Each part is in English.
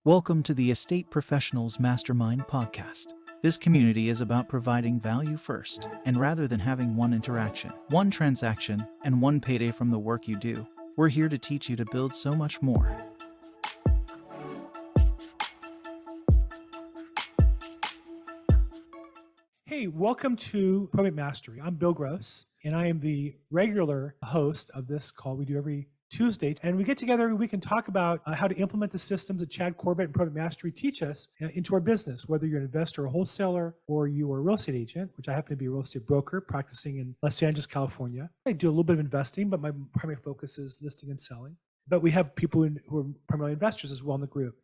Welcome to the Estate Professionals Mastermind podcast. This community is about providing value first, and rather than having one interaction, one transaction, and one payday from the work you do, we're here to teach you to build so much more. Hey, welcome to Probate Mastery. I'm Bill Gross, and I am the regular host of this call we do every Tuesday. And we get together every week and talk about how to implement the systems that Chad Corbett and Probate Mastery teach us into our business, whether you're an investor or wholesaler, or you are a real estate agent, which I happen to be a real estate broker practicing in Los Angeles, California. I do a little bit of investing, but my primary focus is listing and selling. But we have people who are primarily investors as well in the group.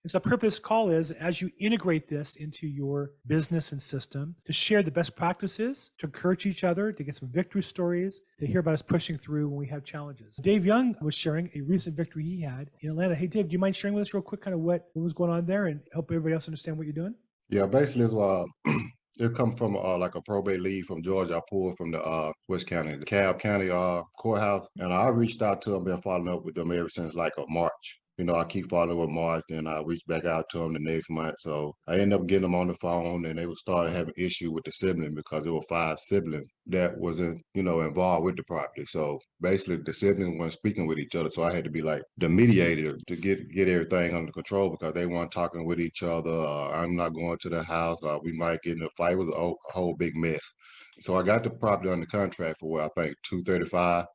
And so the purpose of this call is, as you integrate this into your business and system, to share the best practices, to encourage each other, to get some victory stories, to hear about us pushing through when we have challenges. Dave Young was sharing a recent victory he had in Atlanta. Hey, Dave, do you mind sharing with us real quick kind of what was going on there and help everybody else understand what you're doing? Yeah, basically, it comes from like a probate lead from Georgia. I pulled from the West County, the Cobb County courthouse, and I reached out to them, been following up with them ever since like March. I keep following with March, and I reached back out to them the next month. So I ended up getting them on the phone, and they started having issue with the sibling because there were 5 siblings that wasn't, involved with the property. So basically, the siblings weren't speaking with each other. So I had to be like the mediator to get everything under control because they weren't talking with each other. I'm not going to the house. We might get in a fight. It was a whole big mess. So I got the property under contract for what I think $235.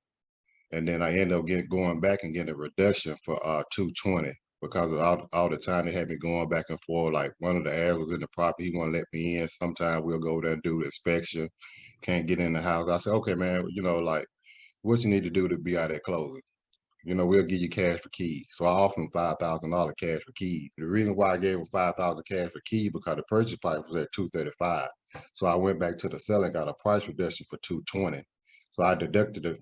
And then I ended up going back and getting a reduction for $220 because of all the time they had me going back and forth. Like one of the heirs was in the property, he wouldn't let me in. Sometimes we'll go there and do the inspection, can't get in the house. I said, okay, man, like what you need to do to be out at closing. We'll give you cash for keys. So I offered him $5,000 cash for keys. The reason why I gave him $5,000 cash for keys because the purchase price was at $235. So I went back to the seller and got a price reduction for $220. So I deducted the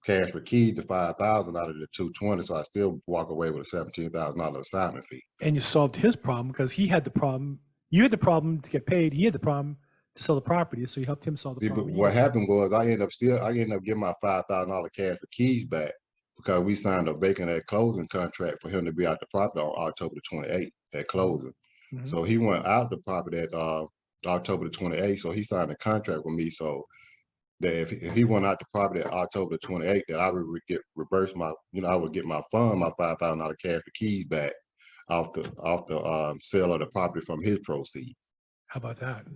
cash for keys to $5,000 out of the $220. So I still walk away with a $17,000 assignment fee. And you solved his problem because he had the problem. You had the problem to get paid. He had the problem to sell the property. So you helped him solve the problem. But what happened was I ended up getting my $5,000 cash for keys back because we signed a vacant at closing contract for him to be out the property on October the 28th at closing. Mm-hmm. So he went out the property at October the 28th. So he signed a contract with me. So that if he went out the property at October the 28th, that I would get reverse my, I would get my $5,000 cash for keys back off the sale of the property from his proceeds. How about that?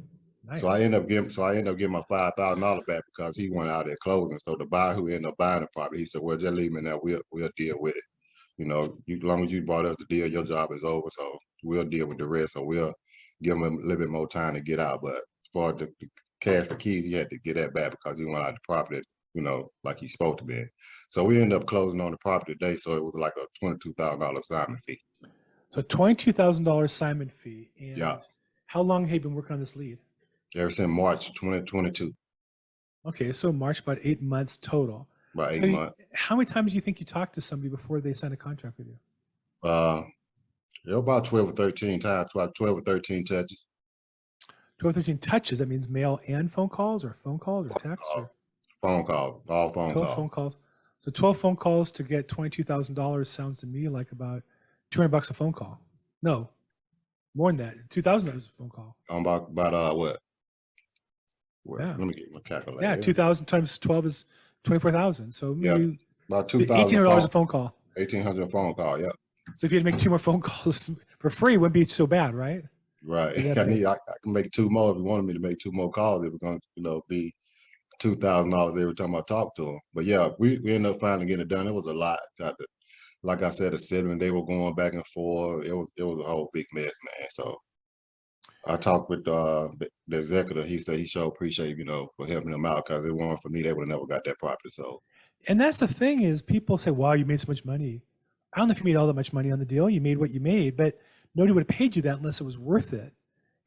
Nice. So I ended up getting my $5,000 back because he went out at closing. So the buyer who ended up buying the property, he said, "Well, just leave me now. We'll deal with it. As long as you brought us the deal, your job is over. So we'll deal with the rest. So we'll give him a little bit more time to get out. But for the cash for keys, he had to get that back because he went out the property, like he's supposed to be. So we ended up closing on the property today. So it was like a $22,000 assignment fee. So $22,000 assignment fee. And yeah. How long have you been working on this lead? Ever since March 2022. Okay, so March, about 8 months total. About 8 months. How many times do you think you talked to somebody before they signed a contract with you? About 12 or 13 times, about 12 or 13 touches. 12 or 13 touches, that means mail and phone calls or text? Phone calls, all phone 12 calls. Phone calls. So 12 phone calls to get $22,000 sounds to me like about $200 a phone call. No, more than that, $2,000 a phone call. About what? Yeah. Let me get my calculator. Yeah, 2,000 times 12 is 24,000. So maybe about $2,000. $1,800 a phone call. $1,800 a phone call. Yeah. So if you had to make 2 more phone calls for free, it wouldn't be so bad, right? Right. I can make 2 more if you wanted me to make 2 more calls. It was going to, be $2,000 every time I talk to them. But yeah, we ended up finally getting it done. It was a lot. Like I said, the sibling, they were going back and forth. It was a whole big mess, man. So I talked with the executive. He said he sure appreciate, for helping them out because if it weren't for me, they would have never got that property. So, and that's the thing is people say, wow, you made so much money. I don't know if you made all that much money on the deal. You made what you made, but nobody would have paid you that unless it was worth it.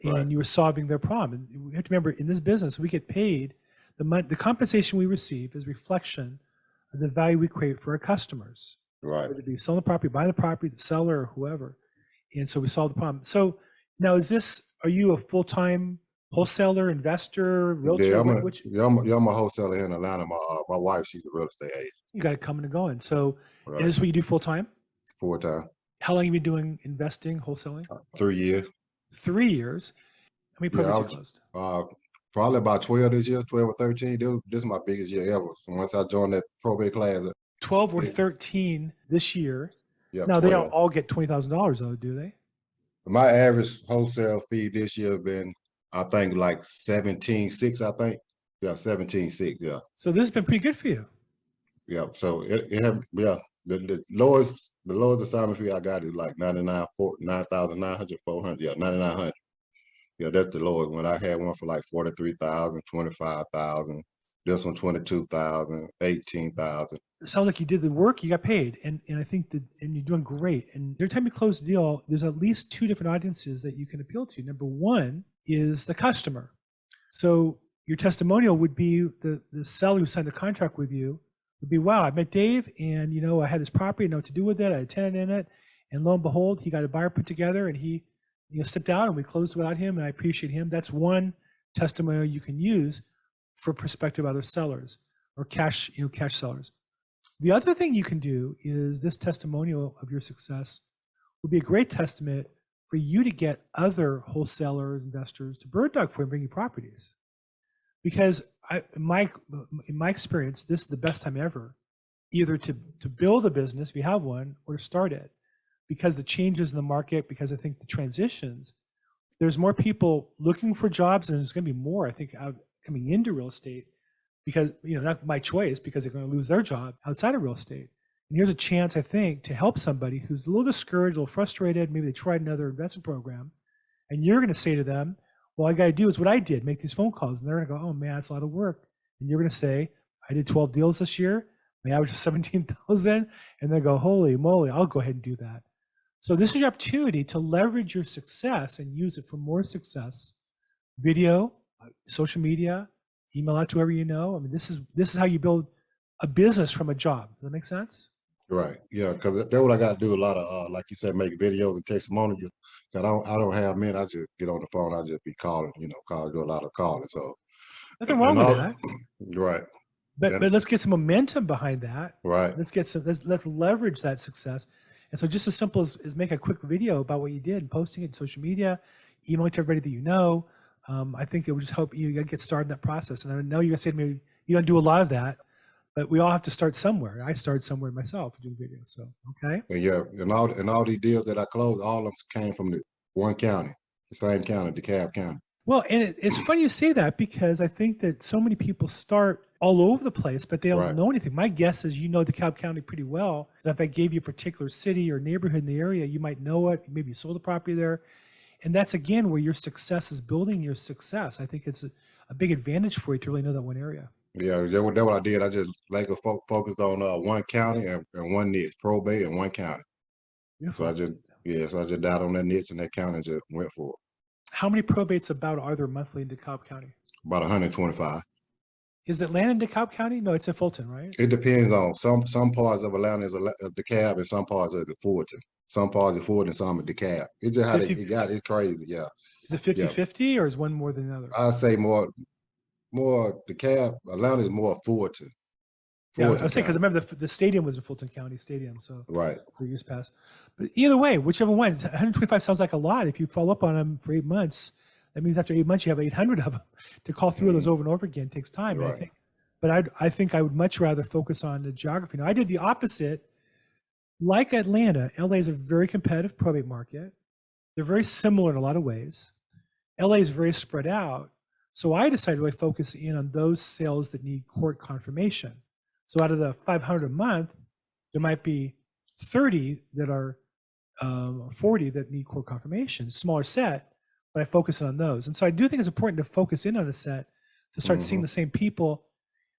And right. You were solving their problem. And we have to remember in this business, we get paid the compensation we receive is reflection of the value we create for our customers. Right. Whether it be selling the property, buying the property, the seller, or whoever. And so we solve the problem. So now are you a full-time wholesaler, investor, realtor? Yeah, I'm a wholesaler here in Atlanta. My wife, she's a real estate agent. You got it coming and going. So right. And this is what you do full-time? Full-time. How long have you been doing investing, wholesaling? 3 years. 3 years. How many Yeah, I probates you was closed? probably about 12 this year, 12 or 13. This is my biggest year ever. So once I joined that probate class, 12 or it, 13 this year. yeah, Now they 12. all get $20,000 though, do they? My average wholesale fee this year been, I think, like 17.6, I think. Yeah, 17.6, yeah. So this has been pretty good for you. Yeah. So it have, yeah. The lowest assignment fee I got is like 9,900, 400. Yeah, 9,900. Yeah, that's the lowest one. I had one for like 43,000, 25,000. This one 22,000, 18,000. It sounds like you did the work, you got paid, and I think that, and you're doing great. And every time you close a deal, there's at least 2 different audiences that you can appeal to. Number one is the customer. So your testimonial would be the seller who signed the contract with you would be, wow, I met Dave, and I had this property, I know what to do with it, I had a tenant in it, and lo and behold, he got a buyer put together, and he stepped out, and we closed without him, and I appreciate him. That's one testimonial you can use for prospective other sellers or cash sellers. The other thing you can do is this testimonial of your success would be a great testament for you to get other wholesalers, investors to bird dog for and bring you properties. Because in my experience, this is the best time ever, either to build a business if you have one, or to start it, because the changes in the market, because I think the transitions, there's more people looking for jobs, and there's going to be more, I think, coming into real estate, because not my choice, because they're going to lose their job outside of real estate. And here's a chance, I think, to help somebody who's a little discouraged, a little frustrated. Maybe they tried another investment program, and you're going to say to them, well, all I got to do is what I did, make these phone calls. And they're going to go, oh man, that's a lot of work. And you're going to say, I did 12 deals this year. My average is 17,000. And they go, holy moly, I'll go ahead and do that. So this is your opportunity to leverage your success and use it for more success. Video, social media, email out to whoever you know. I mean, this is how you build a business from a job. Does that make sense? Right. Yeah, because that's what I got to do. A lot of like you said, make videos and testimonials. I don't have men. I just get on the phone. I just be calling. Do a lot of calling. So Nothing wrong and with all, that. right. But let's get some momentum behind that. Right. Let's leverage that success. And so just as simple as make a quick video about what you did and posting it in social media, email it to everybody that you know. I think it would just help you get started in that process. And I know you're gonna say to me, you don't do a lot of that, but we all have to start somewhere. I started somewhere myself doing videos. So okay. And yeah, and all these deals that I closed, all of them came from the one county, the same county, DeKalb County. Well, and it's funny you say that, because I think that so many people start all over the place, but they don't know anything. My guess is DeKalb County pretty well. And if I gave you a particular city or neighborhood in the area, you might know it. Maybe you sold a property there. And that's, again, where your success is building your success. I think it's a big advantage for you to really know that one area. Yeah, that's what I did. I just focused on one county and one niche, probate in one county. Beautiful. So I just dialed on that niche in that county and just went for it. How many probates are there monthly in DeKalb County? About 125. Is Atlanta in DeKalb County? No, it's in Fulton, right? It depends on some parts of Atlanta is DeKalb and some parts are the Fulton. Some parts are Fulton and some are DeKalb. It's just how it got. It's crazy. Yeah. Is it 50-50 or is one more than the other? I'd say more DeKalb. Atlanta is more Fulton. Yeah, I was saying, because I remember the stadium was in Fulton County Stadium, so right for years past. But either way, whichever one, 125 sounds like a lot. If you follow up on them for 8 months, that means after 8 months you have 800 of them. To call through those over and over again takes time. Right. I think I would much rather focus on the geography. Now, I did the opposite. Like Atlanta, LA is a very competitive probate market. They're very similar in a lot of ways. LA is very spread out. So I decided to really focus in on those sales that need court confirmation. So out of the 500 a month, there might be 30 that are 40 that need court confirmation, smaller set, but I focus on those. And so I do think it's important to focus in on a set to start seeing the same people.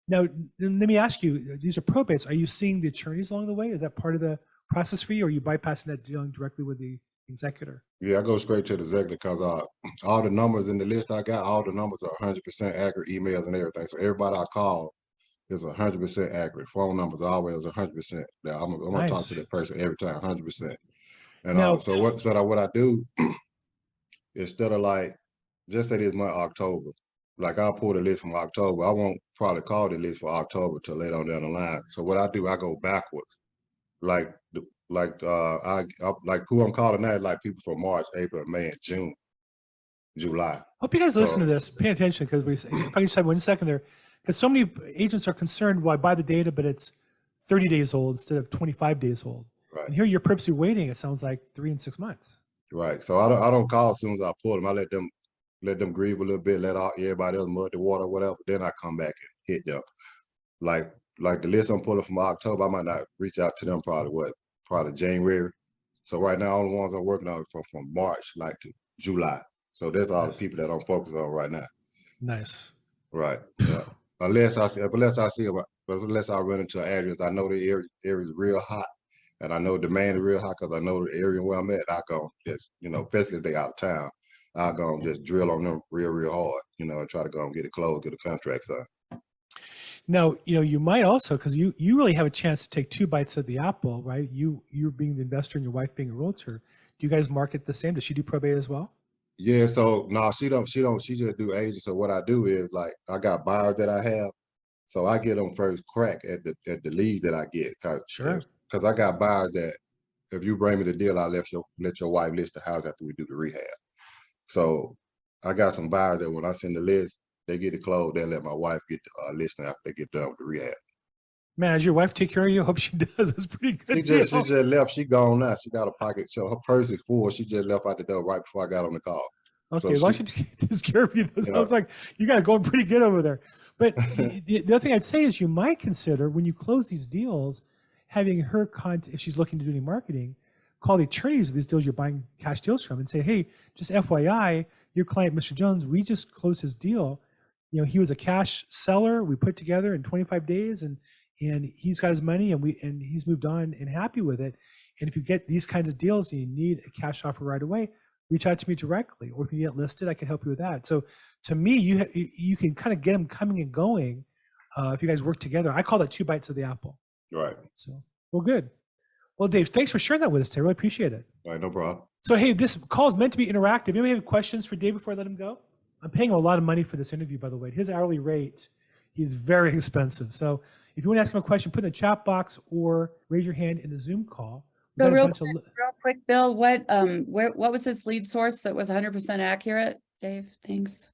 Now, let me ask you, these are probates. Are you seeing the attorneys along the way? Is that part of the process for you, or are you bypassing that, dealing directly with the executor? Yeah, I go straight to the executor because all the numbers in the list I got, all the numbers are 100% accurate, emails and everything. So everybody I call is 100% accurate. Phone numbers are always 100%. Now I'm gonna talk to that person every time, 100%. And Now, so what I do instead of like just say this month October, like I'll pull the list from October. I won't probably call the list for October till later on down the line. So what I do, I go backwards. Like like who I'm calling now, like people from March, April, May, and June, July. Hope you guys So listen to this, pay attention, because if I can just have 1 second there, because so many agents are concerned, well, I buy the data, but it's 30 days old instead of 25 days old. right, And here you're purposely waiting, it sounds like 3 and 6 months. right. So I don't call as soon as I pull them. I let them grieve a little bit, let all everybody else mud the water, whatever. Then I come back and hit them. Like the list I'm pulling from October, I might not reach out to them probably January. So right now, all the ones I'm working on are from March, like to July. So that's all the people that I'm focused on right now. Nice. Right. Yeah. Unless I run into an address, I know the area is real hot, and I know demand is real hot because I know the area where I'm at. I go just, especially if they out of town, I go and just drill on them real hard, and try to go and get it closed, get a contract signed. Now, you might also, because you really have a chance to take 2 bites of the apple, right? You being the investor and your wife being a realtor. Do you guys market the same? Does she do probate as well? Yeah, so no, she don't. She just do agents. So what I do is like I got buyers that I have, so I get them first crack at the leads that I get, Sure. cause I got buyers that if you bring me the deal, I'll let your wife list the house after we do the rehab. So I got some buyers that when I send the list, they get it closed. They let my wife get the listing after they get done with the rehab. Man, does your wife take care of you? Hope she does. That's pretty good. She just left. She gone now. She got a pocket. So her purse is full. She just left out the door right before I got on the call. Okay, So why should she takes care of you? That you know, sounds like you got it going pretty good over there. But the other thing I'd say is you might consider when you close these deals, having her contact, if she's looking to do any marketing, call the attorneys of these deals you're buying cash deals from and say, hey, just FYI, your client, Mr. Jones, we just closed his deal. He was a cash seller. We put together in 25 days and he's got his money and he's moved on and happy with it. And if you get these kinds of deals and you need a cash offer right away, reach out to me directly, or if you get listed, I can help you with that. So to me, you can kind of get them coming and going if you guys work together. I call that 2 bites of the apple. right. So, well, good. Well, Dave, thanks for sharing that with us today. I really appreciate it. All right, no problem. So, hey, this call is meant to be interactive. Anybody have questions for Dave before I let him go? I'm paying him a lot of money for this interview, by the way. His hourly rate, he's very expensive. So if you want to ask him a question, put it in the chat box or raise your hand in the Zoom call. So real quick, Bill, what was his lead source that was 100% accurate, Dave? Thanks.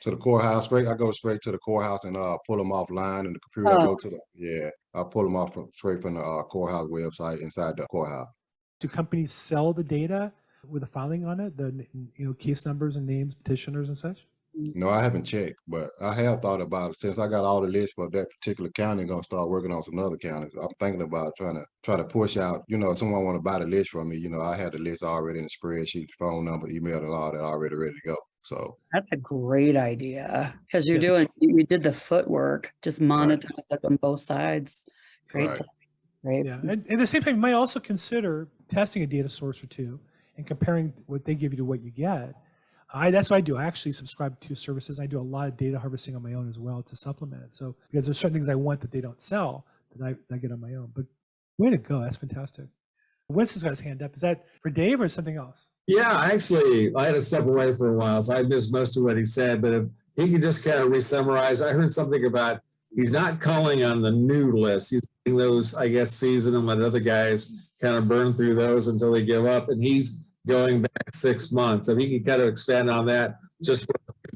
To the courthouse, I go straight to the courthouse and pull them offline in the computer. I go to I pull them off straight from the courthouse website inside the courthouse. Do companies sell the data with a filing on it, the case numbers and names, petitioners and such? No, I haven't checked, but I have thought about it. Since I got all the lists for that particular county, I'm gonna start working on some other counties. I'm thinking about trying to push out, if someone want to buy the list from me, I had the list already in the spreadsheet, phone number, email, and all that already ready to go. So that's a great idea because you did the footwork, just monetize it on both sides. Great. Right. Great. Yeah. And at the same time, you might also consider testing a data source or two and comparing what they give you to what you get. That's what I do. I actually subscribe to services. I do a lot of data harvesting on my own as well to supplement it. So because there's certain things I want that they don't sell that I get on my own. But way to go. That's fantastic. Winston's got his hand up. Is that for Dave or something else? Yeah, actually, I had to step away for a while, so I missed most of what he said. But if he could just kind of re-summarize, I heard something about he's not calling on the new list. He's getting those, I guess, seasoned and let other guys kind of burn through those until they give up. And he's going back 6 months. If he could kind of expand on that, just for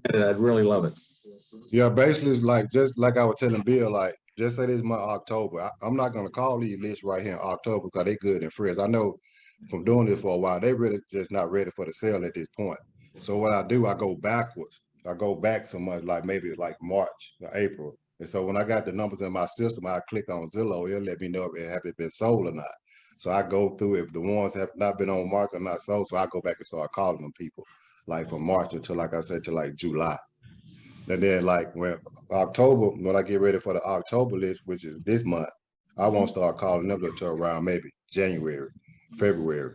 a minute, I'd really love it. Yeah, basically, it's just like I was telling Bill, just say this month, October. I'm not going to call these lists right here in October because they good and fresh. I know from doing this for a while, they really just not ready for the sale at this point. So what I do, I go backwards. I go back so much, maybe March or April. And so when I got the numbers in my system, I click on Zillow. It'll let me know if it have been sold or not. So I go through if the ones have not been on market or not sold. So I go back and start calling them people from March until, like I said, to July. And then when October, when I get ready for the October list, which is this month, I won't start calling them until around maybe January, February.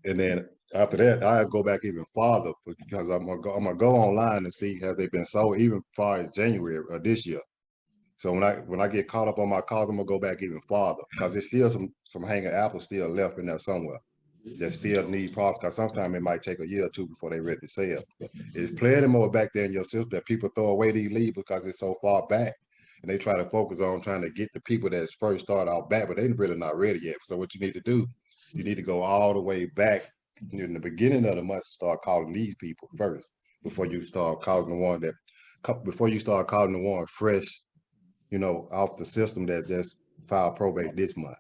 And then after that, I go back even farther because I'm gonna go online and see have they been sold even far as January of this year. So when I get caught up on my calls, I'm gonna go back even farther because there's still some hanging apples still left in there somewhere that still need problems because sometimes it might take a year or two before they're ready to sell. There's plenty more back there in your system that people throw away these leads because it's so far back and they try to focus on trying to get the people that's first start out back, but they're really not ready yet. So what you need to do, you need to go all the way back in the beginning of the month to start calling these people first before you start calling the one fresh, off the system that just filed probate this month.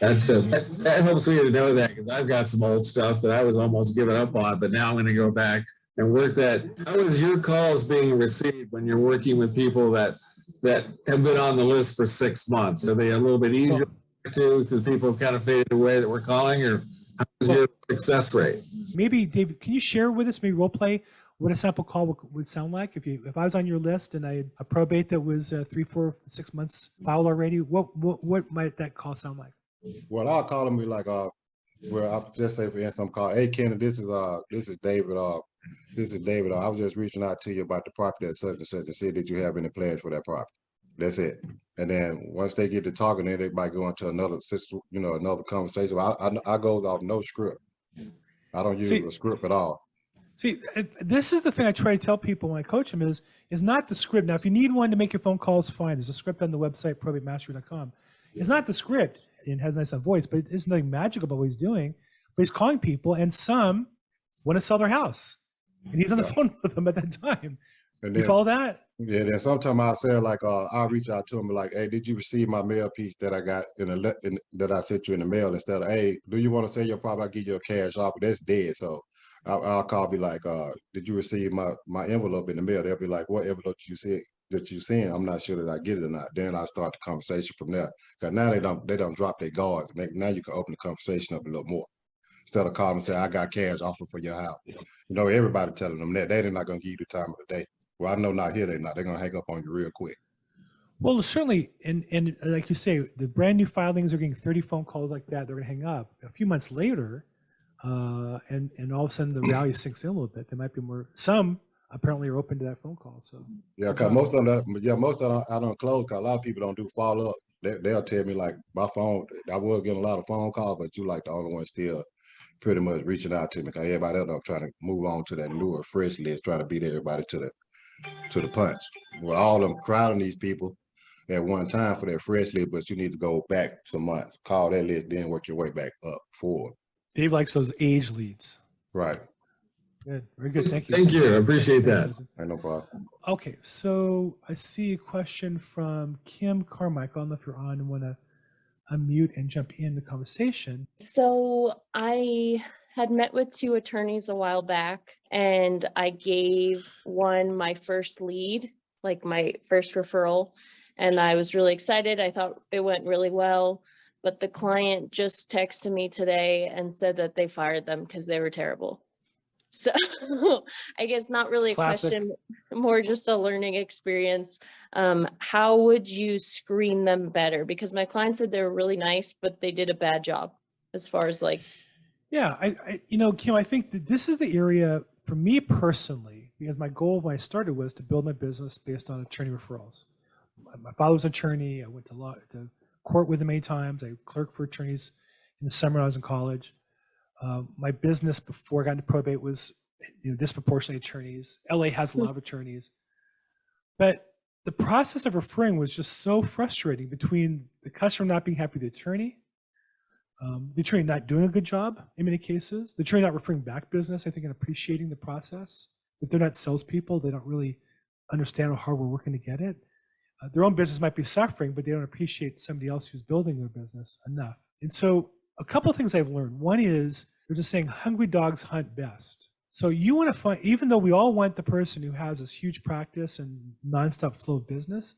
That helps me to know that, because I've got some old stuff that I was almost giving up on, but now I'm going to go back and work that. How is your calls being received when you're working with people that have been on the list for 6 months? Are they a little bit easier to, because people have kind of faded away that we're calling, or how's your success rate? Maybe, David, can you share with us, maybe role play, what a sample call would sound like if I was on your list and I had a probate that was 3, 4, 6 months filed already? What might that call sound like? Well, I'll call them like I'll just say, for instance, I'm calling, hey Ken, this is David. This is David. I was just reaching out to you about the property at such and such to see that you have any plans for that property. That's it. And then once they get to talking, then they might go into another system, another conversation. I goes off no script. I don't use a script at all. See, this is the thing I try to tell people when I coach them is not the script. Now, if you need one to make your phone calls, fine. There's a script on the website, probatemastery.com. It's not the script. It has a nice voice, but it's nothing magical about what he's doing. But he's calling people, and some want to sell their house, and he's on the phone with them at that time. And then, you follow that? Yeah. Then sometimes I'll say I'll reach out to him like, hey, did you receive my mail piece that I got that I sent you in the mail? Instead of, hey, do you want to sell your property? I'll give you a cash offer. That's dead. So I'll call, be like, did you receive my envelope in the mail? They'll be like, what envelope you seen? I'm not sure that I get it or not. Then I start the conversation from there. Because now they don't drop their guards. Now you can open the conversation up a little more. Instead of calling and say, I got cash offer for your house. Everybody telling them that. They're not going to give you the time of the day. Well, I know not here they're not. They're going to hang up on you real quick. Well, certainly, and like you say, the brand new filings are getting 30 phone calls like that. They're going to hang up. A few months later, and all of a sudden the value sinks in a little bit. There might be more. Some apparently are open to that phone call. So yeah, because most of them I don't close because a lot of people don't do follow up. They'll tell me like my phone. I was getting a lot of phone calls, but you like the only one still pretty much reaching out to me because everybody else I'm trying to move on to that newer fresh list, trying to beat everybody to the punch. Well, all of them crowding these people at one time for their fresh list, but you need to go back some months, call that list, then work your way back up forward. Dave likes those age leads. Right. Good. Very good. Thank you. Thank you. I appreciate that. Ain't no problem. Okay. So I see a question from Kim Carmichael. I don't know if you're on and want to unmute and jump in the conversation. So I had met with 2 attorneys a while back, and I gave one my first lead, like my first referral, and I was really excited. I thought it went really well, but the client just texted me today and said that they fired them because they were terrible. So I guess not really a question, more just a learning experience. How would you screen them better? Because my client said they were really nice, but they did a bad job as far as like. Yeah, Kim, I think that this is the area for me personally, because my goal when I started was to build my business based on attorney referrals. My father was an attorney. I went to court with him many times. I clerked for attorneys in the summer when I was in college. My business before I got into probate was disproportionately attorneys. LA has a lot of attorneys. But the process of referring was just so frustrating between the customer not being happy with the attorney not doing a good job in many cases, the attorney not referring back business, I think, and appreciating the process, that they're not salespeople. They don't really understand how hard we're working to get it. Their own business might be suffering, but they don't appreciate somebody else who's building their business enough. And so a couple of things I've learned. One is they're just saying hungry dogs hunt best. So you want to find, even though we all want the person who has this huge practice and nonstop flow of business,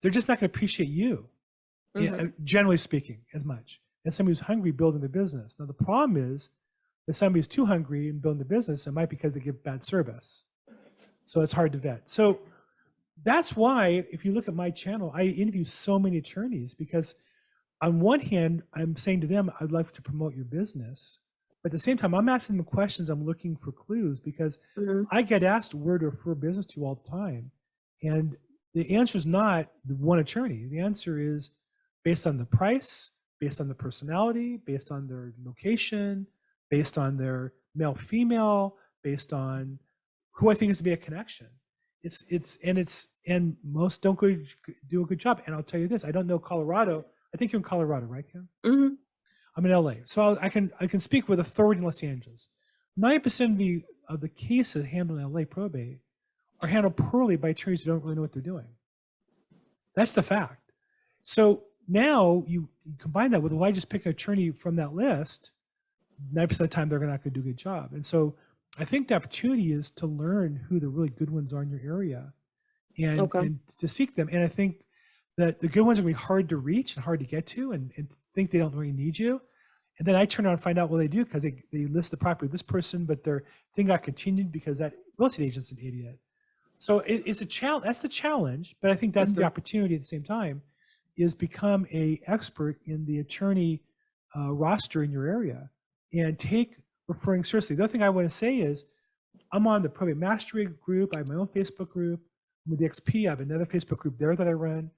they're just not going to appreciate you, generally speaking, as much as somebody who's hungry building their business. Now, the problem is if somebody's too hungry in building the business, it might be because they give bad service. So it's hard to vet. So that's why, if you look at my channel, I interview so many attorneys because on one hand, I'm saying to them, I'd like to promote your business. But at the same time, I'm asking them questions. I'm looking for clues because I get asked where to refer business to all the time. And the answer is not the one attorney. The answer is based on the price, based on the personality, based on their location, based on their male, female, based on who I think is to be a connection. And most don't do a good job. And I'll tell you this, I don't know Colorado. I think you're in Colorado, right, Kim? Mhm. I'm in LA. So I can speak with authority in Los Angeles. 90% of the cases handled in LA probate are handled poorly by attorneys who don't really know what they're doing. That's the fact. So now you combine that with, well, I just pick an attorney from that list, 90% of the time they're not going to do a good job. And so I think the opportunity is to learn who the really good ones are in your area and to seek them. And I think that the good ones are going to be hard to reach and hard to get to and think they don't really need you. And then I turn around and find out what they do because they list the property of this person, but their thing got continued because that real estate agent's an idiot. So it's a challenge. That's the challenge. But I think that's the opportunity at the same time is become a expert in the attorney roster in your area and take referring seriously. The other thing I want to say is I'm on the Probate Mastery group. I have my own Facebook group. With the XP, I have another Facebook group there that I run.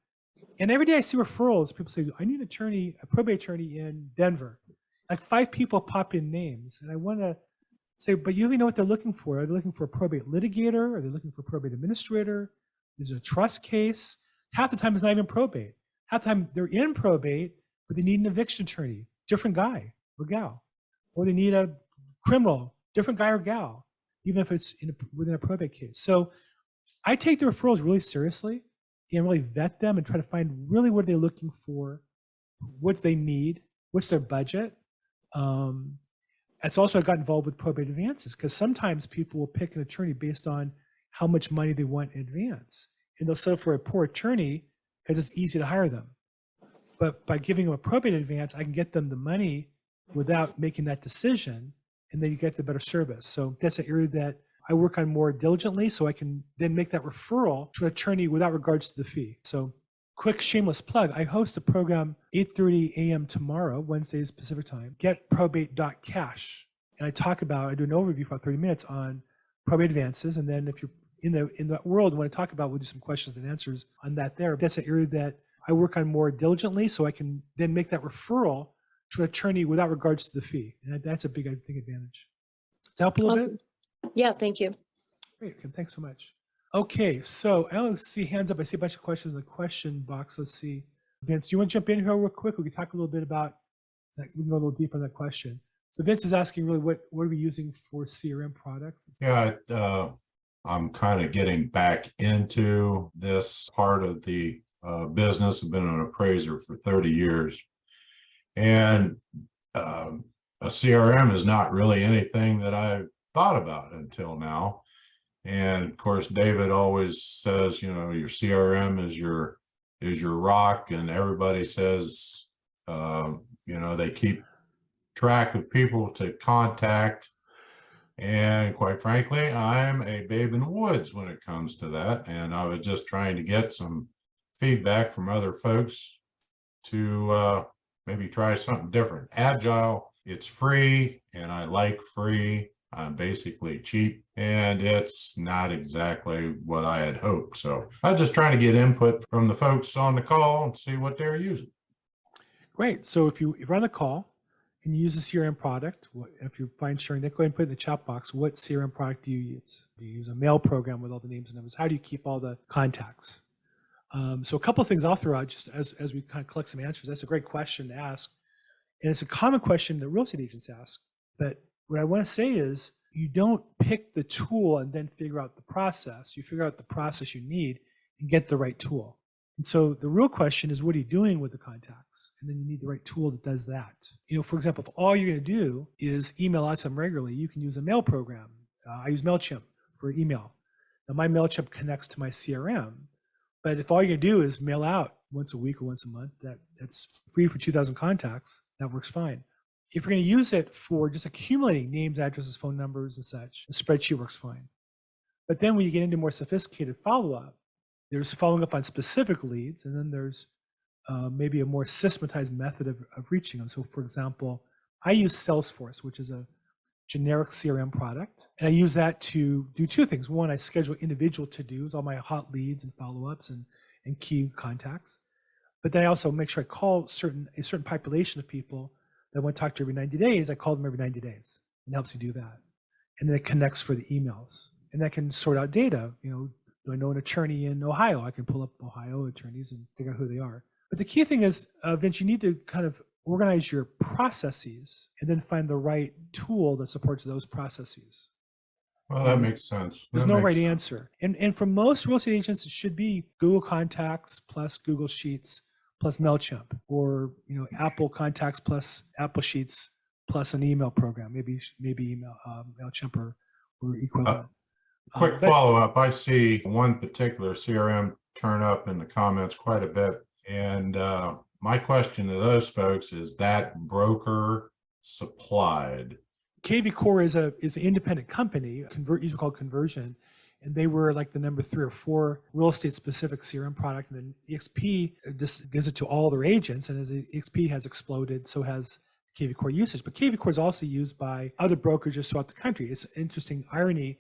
And every day I see referrals. People say, I need an attorney, a probate attorney in Denver. Like 5 people pop in names. And I want to say, but you don't even know what they're looking for. Are they looking for a probate litigator? Are they looking for a probate administrator? Is it a trust case? Half the time it's not even probate. Half the time they're in probate, but they need an eviction attorney, different guy or gal. Or they need a criminal, different guy or gal, even if it's within a probate case. So I take the referrals really seriously and really vet them and try to find really what they're looking for, what they need, what's their budget. It's also I got involved with probate advances because sometimes people will pick an attorney based on how much money they want in advance. And they'll settle for a poor attorney because it's easy to hire them. But by giving them a probate advance, I can get them the money without making that decision, and then you get the better service. So that's an area that I work on more diligently so I can then make that referral to an attorney without regards to the fee. So quick shameless plug, I host a program 8:30 a.m. tomorrow, Wednesdays Pacific time, getprobate.cash. And I do an overview for about 30 minutes on probate advances. And then if you're in that world, want to talk about, we'll do some questions and answers on that there. That's an area that I work on more diligently so I can then make that referral to an attorney without regards to the fee. And that's a big, I think, advantage. Does that help a little bit? Yeah, thank you. Great, Kim, thanks so much. Okay, so I don't see hands up. I see a bunch of questions in the question box. Let's see. Vince, do you want to jump in here real quick? We can talk a little bit about, we can go a little deeper on that question. So Vince is asking really what are we using for CRM products? Yeah, I'm kind of getting back into this part of the business. I've been an appraiser for 30 years. And a CRM is not really anything that I've thought about until now. And of course, David always says, you know, your CRM is your rock, and everybody says, you know, they keep track of people to contact. And quite frankly, I'm a babe in the woods when it comes to that. And I was just trying to get some feedback from other folks to maybe try something different. Agile, it's free, and I like free. I'm basically cheap, and it's not exactly what I had hoped. So I was just trying to get input from the folks on the call and see what they're using. Great. So if you're on the call and you use a CRM product, if you find sharing that, go ahead and put it in the chat box. What CRM product do you use? Do you use a mail program with all the names and numbers? How do you keep all the contacts? So a couple of things I'll throw out just as we kind of collect some answers. That's a great question to ask. And it's a common question that real estate agents ask. But what I want to say is you don't pick the tool and then figure out the process. You figure out the process you need and get the right tool. And so the real question is, what are you doing with the contacts? And then you need the right tool that does that. You know, for example, if all you're going to do is email out to them regularly, you can use a mail program. I use MailChimp for email. Now my MailChimp connects to my CRM. But if all you're going to do is mail out once a week or once a month, that's free for 2,000 contacts. That works fine. If you're going to use it for just accumulating names, addresses, phone numbers, and such, a spreadsheet works fine. But then when you get into more sophisticated follow-up, there's following up on specific leads, and then there's maybe a more systematized method of reaching them. So for example, I use Salesforce, which is a generic CRM product. And I use that to do 2 things. One, I schedule individual to-dos, all my hot leads and follow-ups and key contacts. But then I also make sure I call a certain population of people that I want to talk to every 90 days. I call them every 90 days. It helps you do that. And then it connects for the emails. And that can sort out data. You know, Do I know an attorney in Ohio? I can pull up Ohio attorneys and figure out who they are. But the key thing is, Vince, you need to kind of organize your processes and then find the right tool that supports those processes. Well, that makes sense. There's That no makes right sense. answer. And for most real estate agents, it should be Google Contacts plus Google Sheets plus MailChimp, or Apple Contacts plus Apple Sheets plus an email program, maybe email MailChimp or equivalent. Quick follow-up. I see one particular CRM turn up in the comments quite a bit. And my question to those folks is that broker supplied? KvCore is an independent company, usually called Conversion, and they were like the number 3 or 4 real estate specific CRM product. And then EXP just gives it to all their agents. And as EXP has exploded, so has KvCore usage. But KvCore is also used by other brokerages throughout the country. It's an interesting irony.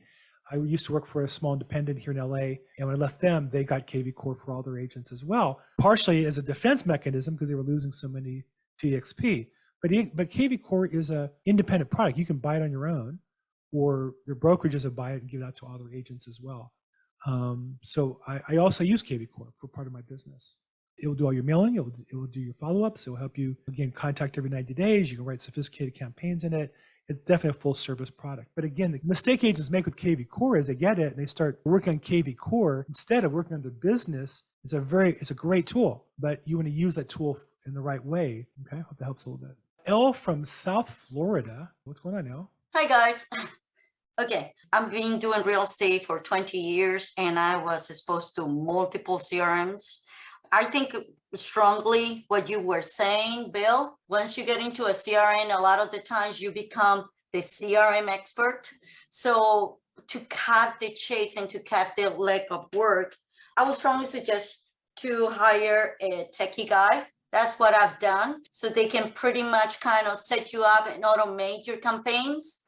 I used to work for a small independent here in LA, and when I left them, they got KvCore for all their agents as well, partially as a defense mechanism because they were losing so many to EXP. But KvCore is an independent product. You can buy it on your own, or your brokerages will buy it and give it out to all their agents as well. So I also use KvCore for part of my business. It will do all your mailing. It will do your follow-ups. It will help you, again, contact every 90 days. You can write sophisticated campaigns in it. It's definitely a full service product. But again, the mistake agents make with KvCore is they get it and they start working on KvCore instead of working on their business. It's a great tool, but you want to use that tool in the right way. Okay, hope that helps a little bit. Elle from South Florida. What's going on, Elle? Hi, guys. Okay, I've been doing real estate for 20 years and I was exposed to multiple CRMs. I think strongly what you were saying, Bill. Once you get into a CRM, a lot of the times you become the CRM expert. So to cut the chase and to cut the leg of work, I would strongly suggest to hire a techie guy. That's what I've done. So they can pretty much kind of set you up and automate your campaigns.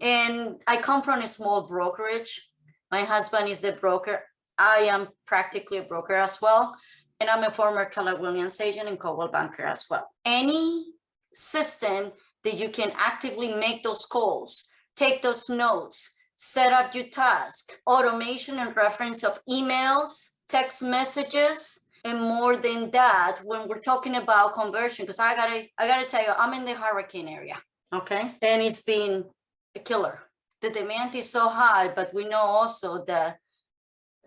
And I come from a small brokerage. My husband is the broker. I am practically a broker as well. And I'm a former Keller Williams agent and Coldwell Banker as well. Any system that you can actively make those calls, take those notes, set up your task, automation and reference of emails, text messages, and more than that, when we're talking about conversion, because I gotta tell you, I'm in the hurricane area, okay? And it's been a killer. The demand is so high, but we know also that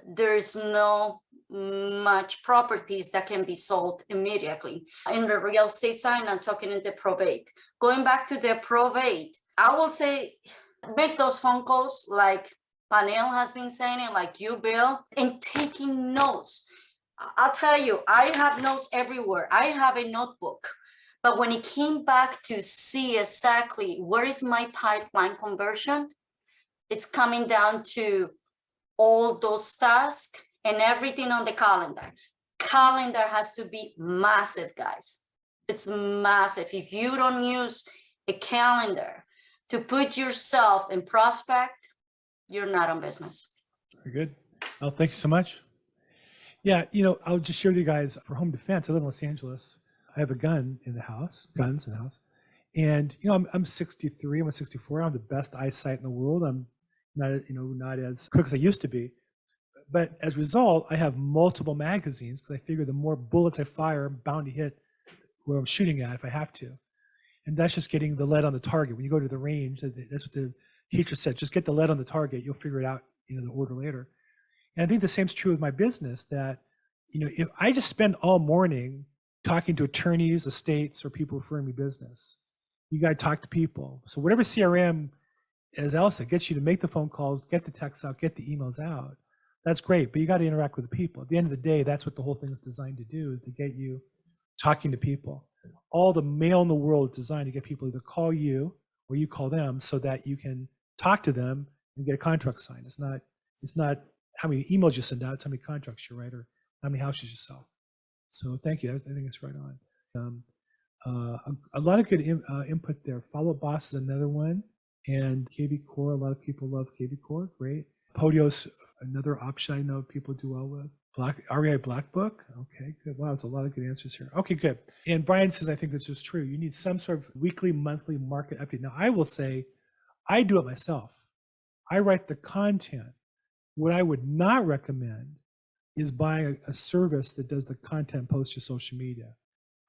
there's no much properties that can be sold immediately. In the real estate side, I'm talking in the probate. Going back to the probate, I will say make those phone calls like Panel has been saying it, like you, Bill, and taking notes. I'll tell you, I have notes everywhere. I have a notebook. But when it came back to see exactly where is my pipeline conversion, it's coming down to all those tasks and everything on the calendar. Calendar has to be massive, guys. It's massive. If you don't use a calendar to put yourself in prospect, you're not on business. Very good. Oh, thank you so much. Yeah, I'll just share with you guys for home defense. I live in Los Angeles. I have a guns in the house. And, I'm 63, I'm 64. I have the best eyesight in the world. I'm not as quick as I used to be. But as a result, I have multiple magazines because I figure the more bullets I fire, I'm bound to hit where I'm shooting at if I have to. And that's just getting the lead on the target. When you go to the range, that's what the teacher said, just get the lead on the target. You'll figure it out, the order later. And I think the same's true with my business that, if I just spend all morning talking to attorneys, estates, or people referring me business, you got to talk to people. So whatever CRM, as Elsa, gets you to make the phone calls, get the texts out, get the emails out, that's great, but you got to interact with the people. At the end of the day, that's what the whole thing is designed to do, is to get you talking to people. All the mail in the world is designed to get people to call you or you call them so that you can talk to them and get a contract signed. It's not how many emails you send out, it's how many contracts you write or how many houses you sell. So thank you. I think it's right on. A lot of good input there. Follow-up Boss is another one. And KvCore, a lot of people love KvCore. Great. Podios, another option I know people do well with. REI Black Book. Okay, good. Wow, it's a lot of good answers here. Okay, good. And Brian says, I think this is true. You need some sort of weekly, monthly market update. Now, I will say, I do it myself. I write the content. What I would not recommend is buying a service that does the content post to social media.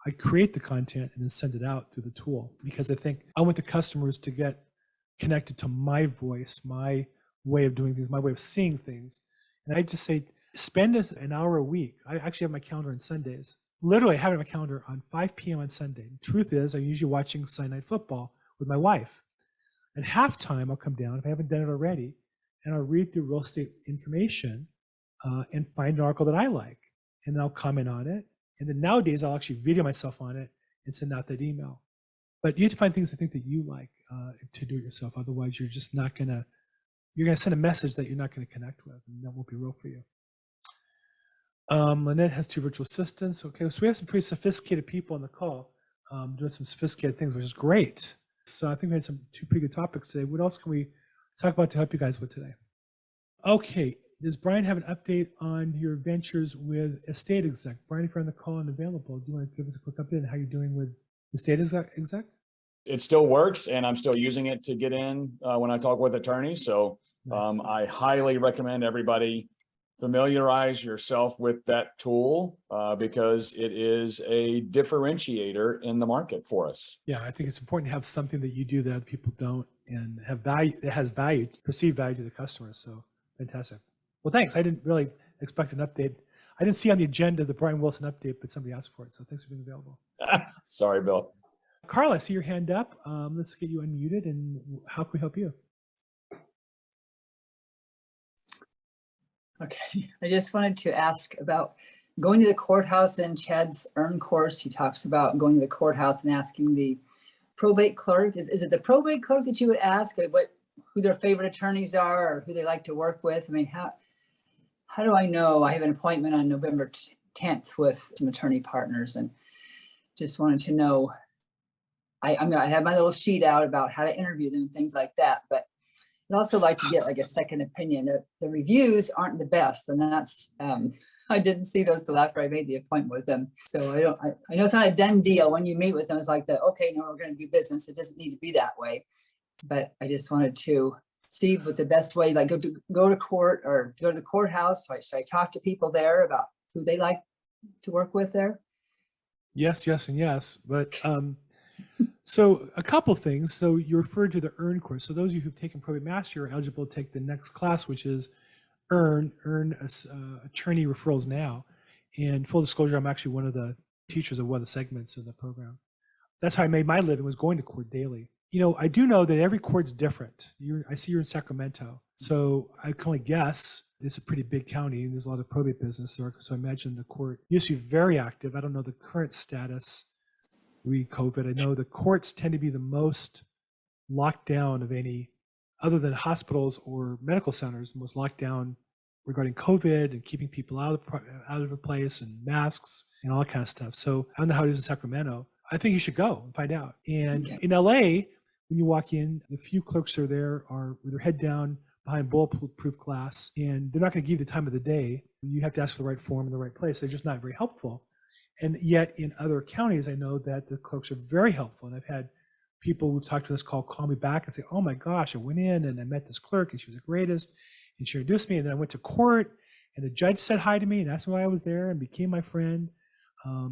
I create the content and then send it out through the tool because I think I want the customers to get connected to my voice, my way of doing things, my way of seeing things. And I just say, spend an hour a week. I actually have my calendar on Sundays. Literally, I have it on my calendar on 5 p.m. on Sunday. The truth is, I'm usually watching Sunday Night Football with my wife. At halftime, I'll come down, if I haven't done it already, and I'll read through real estate information and find an article that I like. And then I'll comment on it. And then nowadays, I'll actually video myself on it and send out that email. But you have to find things I think that you like to do it yourself. Otherwise, you're just not going to, you're going to send a message that you're not going to connect with, and that won't be real for you. Lynette has 2 virtual assistants. Okay, so we have some pretty sophisticated people on the call doing some sophisticated things, which is great. So I think we had 2 pretty good topics today. What else can we talk about to help you guys with today? Okay, does Brian have an update on your ventures with Estate Exec? Brian, if you're on the call and available, do you want to give us a quick update on how you're doing with Estate Exec? It still works, and I'm still using it to get in when I talk with attorneys. So Nice. I highly recommend everybody familiarize yourself with that tool because it is a differentiator in the market for us. Yeah, I think it's important to have something that you do that other people don't and have value, it has value, perceived value to the customer. So fantastic. Well, thanks. I didn't really expect an update. I didn't see on the agenda the Brian Wilson update, but somebody asked for it. So thanks for being available. Sorry, Bill. Carl, I see your hand up. Let's get you unmuted, and how can we help you? Okay, I just wanted to ask about going to the courthouse. In Chad's EARN course, he talks about going to the courthouse and asking the probate clerk. Is it the probate clerk that you would ask who their favorite attorneys are or who they like to work with? I mean, how do I know? I have an appointment on November 10th with some attorney partners, and just wanted to know. I have my little sheet out about how to interview them and things like that, but I'd also like to get like a second opinion. The reviews aren't the best, and that's I didn't see those till after I made the appointment with them. So I know it's not a done deal when you meet with them. It's like okay, no, we're going to do business. It doesn't need to be that way. But I just wanted to see what the best way, like go to court or go to the courthouse. So I talk to people there about who they like to work with there. Yes, and yes. But so a couple things. So you referred to the EARN course. So those of you who've taken Probate Mastery are eligible to take the next class, which is EARN Attorney Referrals Now. And full disclosure, I'm actually one of the teachers of one of the segments of the program. That's how I made my living, was going to court daily. You know, I do know that every court's different. I see you're in Sacramento. So I can only guess it's a pretty big county and there's a lot of probate business there. So I imagine the court used to be very active. I don't know the current status re-COVID. I know the courts tend to be the most locked down of any, other than hospitals or medical centers, the most locked down regarding COVID and keeping people out of the place and masks and all that kind of stuff. So I don't know how it is in Sacramento. I think you should go and find out. And in LA, when you walk in, the few clerks are there are with their head down behind bulletproof glass, and they're not going to give you the time of the day. You have to ask for the right form in the right place. They're just not very helpful. And yet in other counties, I know that the clerks are very helpful. And I've had people who've talked to this call me back and say, oh my gosh, I went in and I met this clerk and she was the greatest. And she introduced me. And then I went to court and the judge said hi to me and asked me why I was there and became my friend.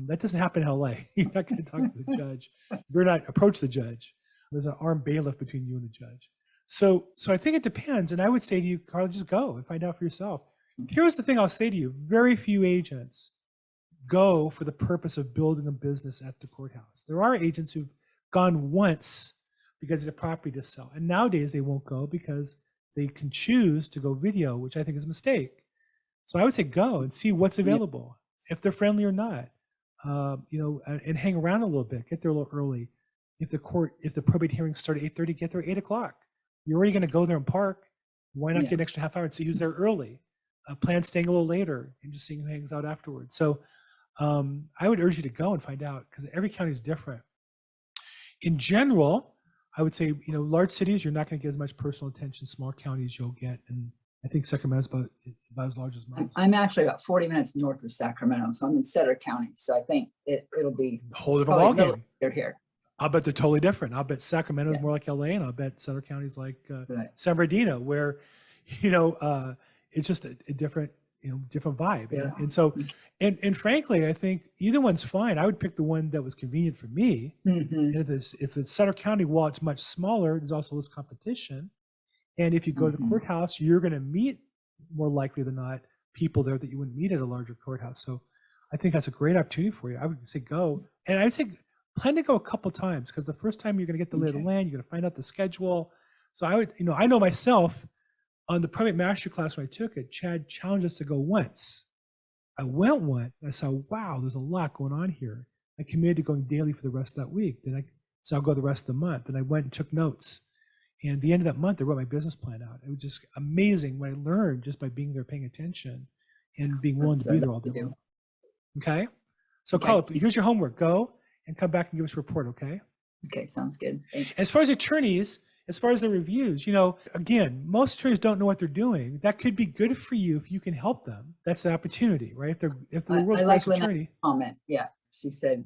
That doesn't happen in LA. You're not going to talk to the judge. You're not approach the judge. There's an armed bailiff between you and the judge. So I think it depends. And I would say to you, Carla, just go and find out for yourself. Here's the thing I'll say to you. Very few agents go for the purpose of building a business at the courthouse. There are agents who've gone once because it's a property to sell. And nowadays they won't go because they can choose to go video, which I think is a mistake. So I would say go and see what's available, if they're friendly or not, and hang around a little bit, get there a little early. If the probate hearings start at 8:30, get there at 8 o'clock. You're already going to go there and park. Why not get an extra half hour and see who's there early? Plan staying a little later and just seeing who hangs out afterwards. So I would urge you to go and find out because every county is different. In general, I would say, large cities, you're not going to get as much personal attention. Small counties, you'll get. And I think Sacramento's about as large as mine. I'm actually about 40 minutes north of Sacramento, so I'm in Sutter County. So I think it'll be a whole different ballgame. Here. I'll bet they're totally different. I'll bet Sacramento's more like LA, and I'll bet Sutter County's like San Bernardino, where, it's just a different, different vibe. Yeah. And so, and frankly, I think either one's fine. I would pick the one that was convenient for me. Mhm. And if it's Sutter County, while it's much smaller, there's also less competition. And if you go to the Mhm. courthouse, you're going to meet, more likely than not, people there that you wouldn't meet at a larger courthouse. So I think that's a great opportunity for you. I would say go. And I'd say plan to go a couple times, because the first time you're going to get the lay of the Okay. land, you're going to find out the schedule. So I would, I know myself on the Probate Mastery class when I took it, Chad challenged us to go once. I went once. I saw, wow, there's a lot going on here. I committed to going daily for the rest of that week. So I'll go the rest of the month. And I went and took notes. And at the end of that month, I wrote my business plan out. It was just amazing what I learned just by being there, paying attention, and being willing That's to be what there I'd all like day to do. long. Okay? So Okay. Carla, here's your homework. Go and come back and give us a report, okay? Okay, sounds good. Thanks. As far as attorneys, as far as the reviews, again, most attorneys don't know what they're doing. That could be good for you if you can help them. That's the opportunity, right? If the I world's like best when that attorney. comment. Yeah. She said,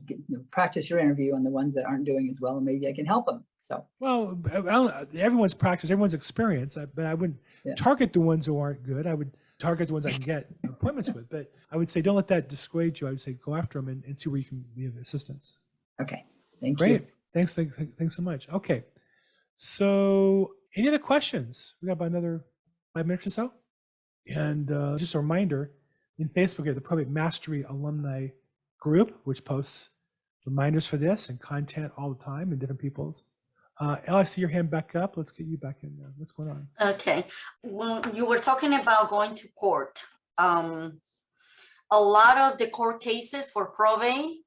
practice your interview on the ones that aren't doing as well, and maybe I can help them. So, Well, everyone's practice, everyone's experience, but I wouldn't target the ones who aren't good. I would target the ones I can get appointments with. But I would say, don't let that dissuade you. I would say, go after them and see where you can be of assistance. okay. Thank Great. you. Thanks so much. Okay. So any other questions? We got about another 5 minutes or so. And just a reminder, in Facebook, we have the Probate Mastery Alumni Group, which posts reminders for this and content all the time in different people's. Elle, I see your hand back up. Let's get you back in there. What's going on? Okay, when you were talking about going to court, a lot of the court cases for probate,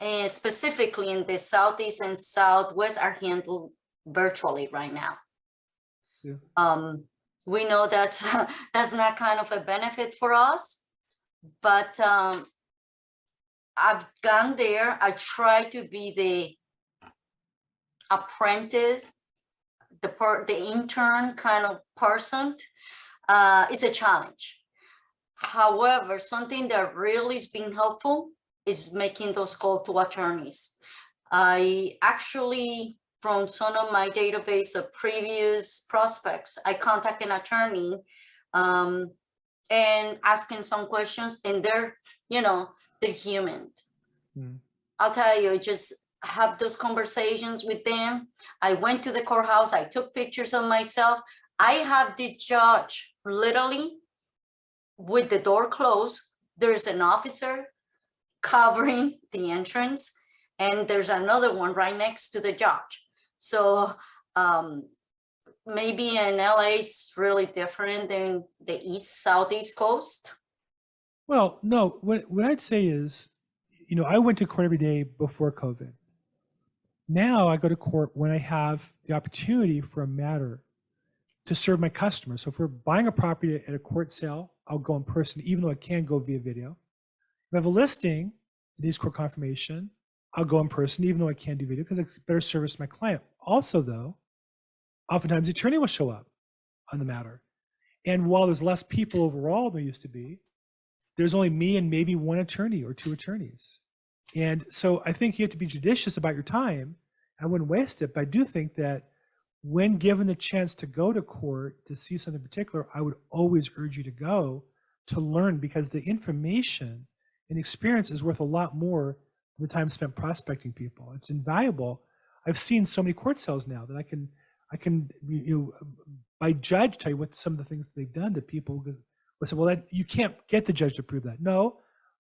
and specifically in the Southeast and Southwest, are handled virtually right now. Yeah. We know that's not kind of a benefit for us, but I've gone there. I try to be the apprentice, the intern kind of person. It's a challenge. However, something that really is being helpful is making those calls to attorneys. I actually, from some of my database of previous prospects, I contact an attorney and asking some questions, and they're human. I'll tell you, just have those conversations with them. I went to the courthouse. I took pictures of myself. I have the judge literally with the door closed. There's an officer covering the entrance, and there's another one right next to the judge. So maybe in LA is really different than the Southeast coast. Well, no, what I'd say is, I went to court every day before COVID. Now I go to court when I have the opportunity for a matter to serve my customers. So if we're buying a property at a court sale, I'll go in person, even though I can go via video. If I have a listing, it needs court confirmation, I'll go in person, even though I can't do video, because it's better service to my client. Also, though, oftentimes the attorney will show up on the matter. And while there's less people overall than there used to be, there's only me and maybe one attorney or two attorneys. And so I think you have to be judicious about your time. I wouldn't waste it, but I do think that when given the chance to go to court to see something particular, I would always urge you to go to learn, because the information and experience is worth a lot more than the time spent prospecting people. It's invaluable. I've seen so many court sales now that I can by judge tell you what some of the things they've done that people will say, well, you can't get the judge to prove that. No,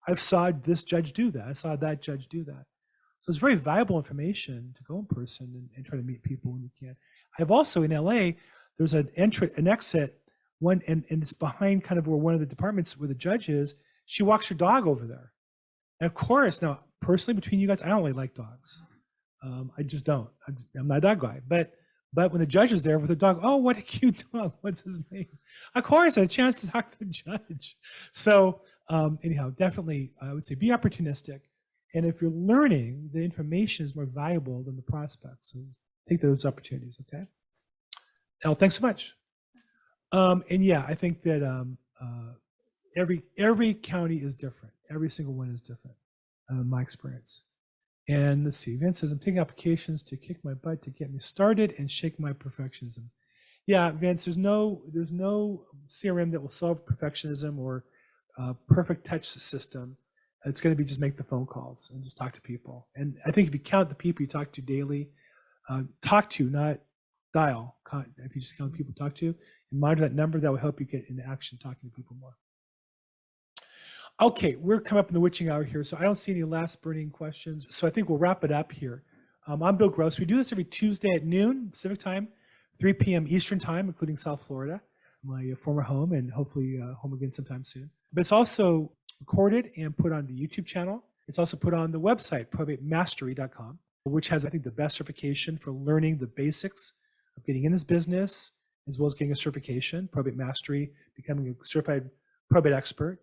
I saw this judge do that. I saw that judge do that. So it's very valuable information to go in person and try to meet people when you can. I've also in LA, there's an exit, and it's behind kind of where one of the departments where the judge is. She walks her dog over there. And of course, now personally between you guys, I don't really like dogs. I just don't. I'm not a dog guy. But when the judge is there with the dog, oh, what a cute dog. What's his name? Of course, I had a chance to talk to the judge. So anyhow, definitely, I would say be opportunistic. And if you're learning, the information is more valuable than the prospects. So take those opportunities, okay? Elle, thanks so much. And yeah, I think that every county is different. Every single one is different, my experience. And let's see, Vince says, I'm taking applications to kick my butt to get me started and shake my perfectionism. Yeah, Vince, there's no CRM that will solve perfectionism or perfect touch system. It's going to be just make the phone calls and just talk to people. And I think if you count the people you talk to daily, talk to, not dial. If you just count the people you talk to and monitor that number, that will help you get into action talking to people more. Okay, we're coming up in the witching hour here, so I don't see any last burning questions. So I think we'll wrap it up here. I'm Bill Gross. We do this every Tuesday at noon Pacific time, 3 p.m. Eastern time, including South Florida, my former home, and hopefully home again sometime soon. But it's also recorded and put on the YouTube channel. It's also put on the website, probatemastery.com, which has, I think, the best certification for learning the basics of getting in this business, as well as getting a certification, Probate Mastery, becoming a certified probate expert.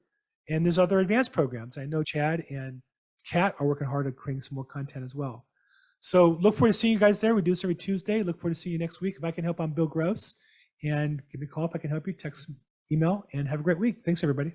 And there's other advanced programs. I know Chad and Kat are working hard at creating some more content as well. So look forward to seeing you guys there. We do this every Tuesday. Look forward to seeing you next week. If I can help, I'm Bill Gross. And give me a call if I can help you. Text, email, and have a great week. Thanks, everybody.